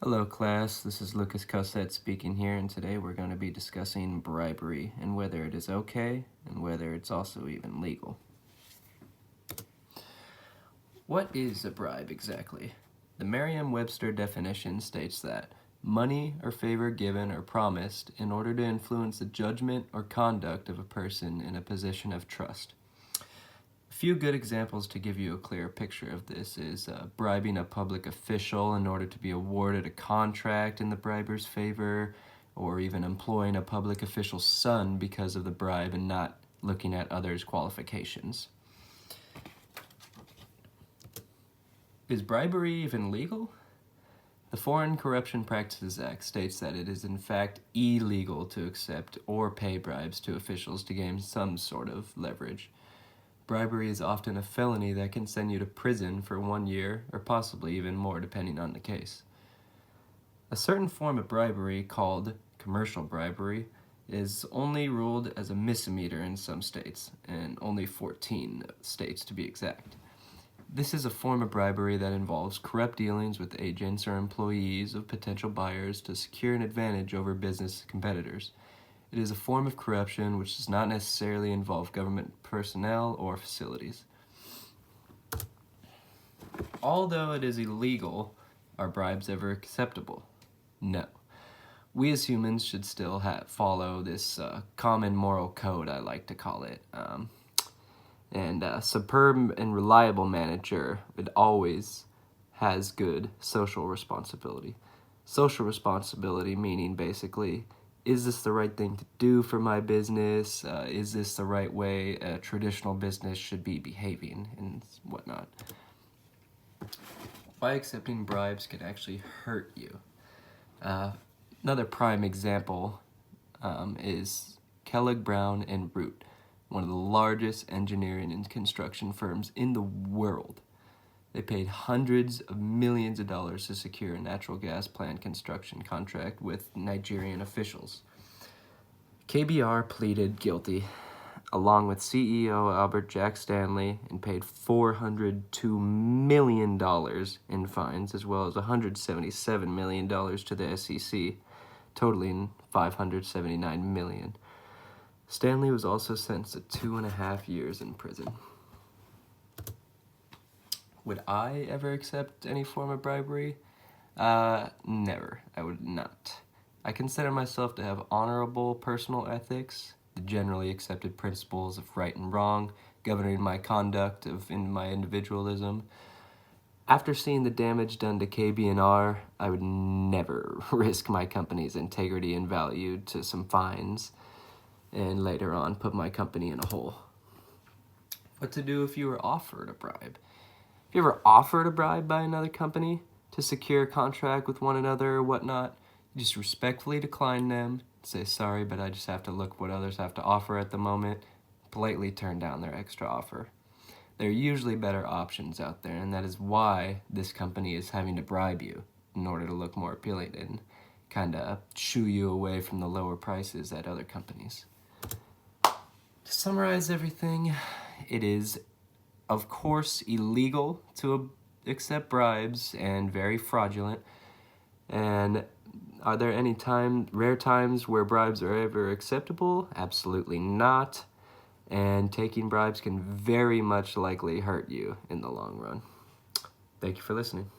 Hello class, this is Lucas Cosette speaking here, and today we're going to be discussing bribery and whether it is okay and whether it's also even legal. What is a bribe exactly? The Merriam-Webster definition states that money or favor given or promised in order to influence the judgment or conduct of a person in a position of trust. A few good examples to give you a clear picture of this is bribing a public official in order to be awarded a contract in the briber's favor, or even employing a public official's son because of the bribe and not looking at others' qualifications. Is bribery even legal? The Foreign Corruption Practices Act states that it is in fact illegal to accept or pay bribes to officials to gain some sort of leverage. Bribery is often a felony that can send you to prison for 1 year, or possibly even more depending on the case. A certain form of bribery, called commercial bribery, is only ruled as a misdemeanor in some states, and only 14 states to be exact. This is a form of bribery that involves corrupt dealings with agents or employees of potential buyers to secure an advantage over business competitors. It is a form of corruption which does not necessarily involve government personnel or facilities. Although it is illegal, are bribes ever acceptable? No. We as humans should still follow this common moral code, I like to call it. A superb and reliable manager always has good social responsibility. Social responsibility meaning basically, is this the right thing to do for my business? Is this the right way a traditional business should be behaving and whatnot? Why accepting bribes can actually hurt you. Another prime example is Kellogg Brown and Root, one of the largest engineering and construction firms in the world. They paid hundreds of millions of dollars to secure a natural gas plant construction contract with Nigerian officials. KBR pleaded guilty, along with CEO Albert Jack Stanley, and paid $402 million in fines, as well as $177 million to the SEC, totaling $579 million. Stanley was also sentenced to 2.5 years in prison. Would I ever accept any form of bribery? Never. I would not. I consider myself to have honorable personal ethics, the generally accepted principles of right and wrong, governing my conduct in my individualism. After seeing the damage done to KB&R, I would never risk my company's integrity and value to some fines, and later on put my company in a hole. What to do if you were offered a bribe? If you ever offered a bribe by another company to secure a contract with one another or whatnot, you just respectfully decline them, say sorry, but I just have to look what others have to offer at the moment, politely turn down their extra offer. There are usually better options out there, and that is why this company is having to bribe you in order to look more appealing and kind of shoo you away from the lower prices at other companies. To summarize everything, it is of course illegal to accept bribes and very fraudulent. And are there any rare times where bribes are ever acceptable? Absolutely not. And taking bribes can very much likely hurt you in the long run. Thank you for listening.